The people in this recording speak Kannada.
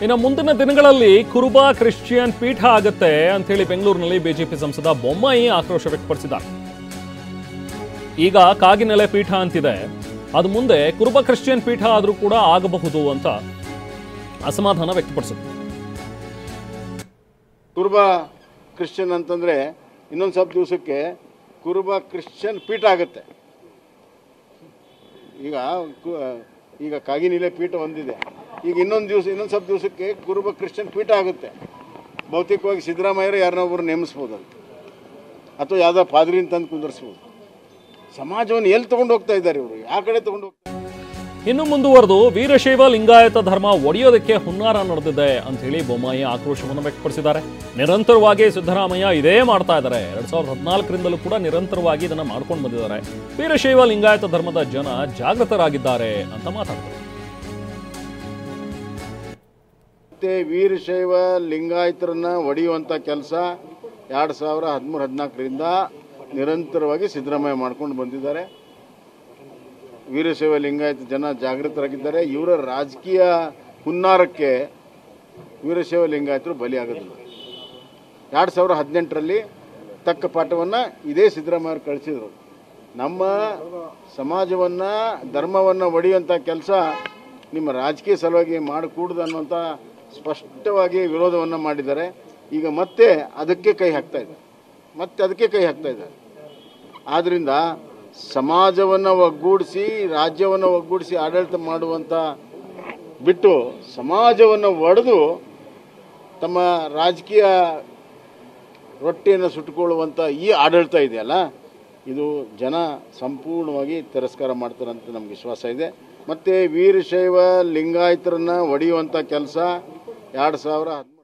ಇನ್ನು ಮುಂದಿನ ದಿನಗಳಲ್ಲಿ ಕುರುಬ ಕ್ರಿಶ್ಚಿಯನ್ ಪೀಠ ಆಗುತ್ತೆ ಅಂತ ಹೇಳಿ ಬೆಂಗಳೂರಿನಲ್ಲಿ ಬಿಜೆಪಿ ಸಂಸದ ಬೊಮ್ಮಾಯಿ ಆಕ್ರೋಶ ವ್ಯಕ್ತಪಡಿಸಿದ್ದಾರೆ. ಈಗ ಕಾಗಿನೆಲೆ ಪೀಠ ಅಂತಿದೆ, ಅದು ಮುಂದೆ ಕುರುಬ ಕ್ರಿಶ್ಚಿಯನ್ ಪೀಠ ಆದರೂ ಕೂಡ ಆಗಬಹುದು ಅಂತ ಅಸಮಾಧಾನ ವ್ಯಕ್ತಪಡಿಸಿದ್ರು. ಕುರುಬ ಕ್ರಿಶ್ಚಿಯನ್ ಅಂತಂದ್ರೆ ಇನ್ನೊಂದು ಸ್ವಲ್ಪ ದಿವಸಕ್ಕೆ ಕುರುಬ ಕ್ರಿಶ್ಚಿಯನ್ ಪೀಠ ಆಗುತ್ತೆ. ಈಗ ಕಾಗಿನೆಲೆ ಪೀಠ ಹೊಂದಿದೆ, ಈಗ ಇನ್ನೊಂದು ಸ್ವಲ್ಪ ದಿವಸಕ್ಕೆ ಕುರುಬ ಕ್ರಿಶ್ಚಿಯನ್ ಪೀಠ ಆಗುತ್ತೆ. ಭೌತಿಕವಾಗಿ ಸಿದ್ದರಾಮಯ್ಯರು ಯಾರನ್ನೊಬ್ಬರು ನೇಮಿಸ್ಬೋದು ಅಂತ, ಅಥವಾ ಯಾವುದೋ ಪಾದ್ರಿ ಅಂತಂದು ಕುಂದರ್ಸ್ಬೋದು. ಸಮಾಜವನ್ನು ಎಲ್ಲಿ ತಗೊಂಡು ಹೋಗ್ತಾ ಇದ್ದಾರೆ ಇವರು, ಯಾವ ಕಡೆ ತಗೊಂಡು ಹೋಗ್ತಾರೆ? ಇನ್ನು ಮುಂದುವರೆದು ವೀರಶೈವ ಲಿಂಗಾಯತ ಧರ್ಮ ಒಡೆಯೋದಕ್ಕೆ ಹುನ್ನಾರ ನಡೆದಿದೆ ಅಂತ ಹೇಳಿ ಬೊಮ್ಮಾಯಿ ಆಕ್ರೋಶವನ್ನು ವ್ಯಕ್ತಪಡಿಸಿದ್ದಾರೆ. ನಿರಂತರವಾಗಿ ಸಿದ್ದರಾಮಯ್ಯ ಇದೇ ಮಾಡ್ತಾ ಇದ್ದಾರೆ. 2014ರಿಂದಲೂ ಕೂಡ ನಿರಂತರವಾಗಿ ಇದನ್ನ ಮಾಡ್ಕೊಂಡು ಬಂದಿದ್ದಾರೆ. ವೀರಶೈವ ಲಿಂಗಾಯತ ಧರ್ಮದ ಜನ ಜಾಗೃತರಾಗಿದ್ದಾರೆ ಅಂತ ಮಾತಾಡ್ತಾರೆ. ಮತ್ತೆ ವೀರಶೈವ ಲಿಂಗಾಯತರನ್ನ ಒಡೆಯುವಂಥ ಕೆಲಸ 2013-14ರಿಂದ ನಿರಂತರವಾಗಿ ಸಿದ್ದರಾಮಯ್ಯ ಮಾಡ್ಕೊಂಡು ಬಂದಿದ್ದಾರೆ. ವೀರಶೈವ ಲಿಂಗಾಯತ ಜನ ಜಾಗೃತರಾಗಿದ್ದಾರೆ. ಇವರ ರಾಜಕೀಯ ಹುನ್ನಾರಕ್ಕೆ ವೀರಶೈವ ಲಿಂಗಾಯತರು ಬಲಿಯಾಗೋದಿಲ್ಲ. 2018ರಲ್ಲಿ ತಕ್ಕ ಪಾಠವನ್ನು ಇದೇ ಸಿದ್ದರಾಮಯ್ಯರು ಕಳಿಸಿದರು. ನಮ್ಮ ಸಮಾಜವನ್ನು ಧರ್ಮವನ್ನು ಒಡೆಯುವಂಥ ಕೆಲಸ ನಿಮ್ಮ ರಾಜಕೀಯ ಸಲುವಾಗಿ ಮಾಡಕೂಡದು ಅನ್ನುವಂಥ ಸ್ಪಷ್ಟವಾಗಿ ವಿರೋಧವನ್ನು ಮಾಡಿದ್ದಾರೆ. ಈಗ ಮತ್ತೆ ಅದಕ್ಕೆ ಕೈ ಹಾಕ್ತಾ ಇದ್ದಾರೆ. ಆದ್ದರಿಂದ ಸಮಾಜವನ್ನು ಒಗ್ಗೂಡಿಸಿ, ರಾಜ್ಯವನ್ನು ಒಗ್ಗೂಡಿಸಿ ಆಡಳಿತ ಮಾಡುವಂಥ ಬಿಟ್ಟು ಸಮಾಜವನ್ನು ಒಡೆದು ತಮ್ಮ ರಾಜಕೀಯ ರೊಟ್ಟಿಯನ್ನು ಸುಟ್ಟುಕೊಳ್ಳುವಂಥ ಈ ಆಡಳಿತ ಇದೆಯಲ್ಲ, ಇದು ಜನ ಸಂಪೂರ್ಣವಾಗಿ ತಿರಸ್ಕಾರ ಮಾಡ್ತಾರೆ ಅಂತ ನಮ್ಗೆ ವಿಶ್ವಾಸ ಇದೆ. ಮತ್ತು ವೀರಶೈವ ಲಿಂಗಾಯತರನ್ನು ಒಡೆಯುವಂಥ ಕೆಲಸ 2013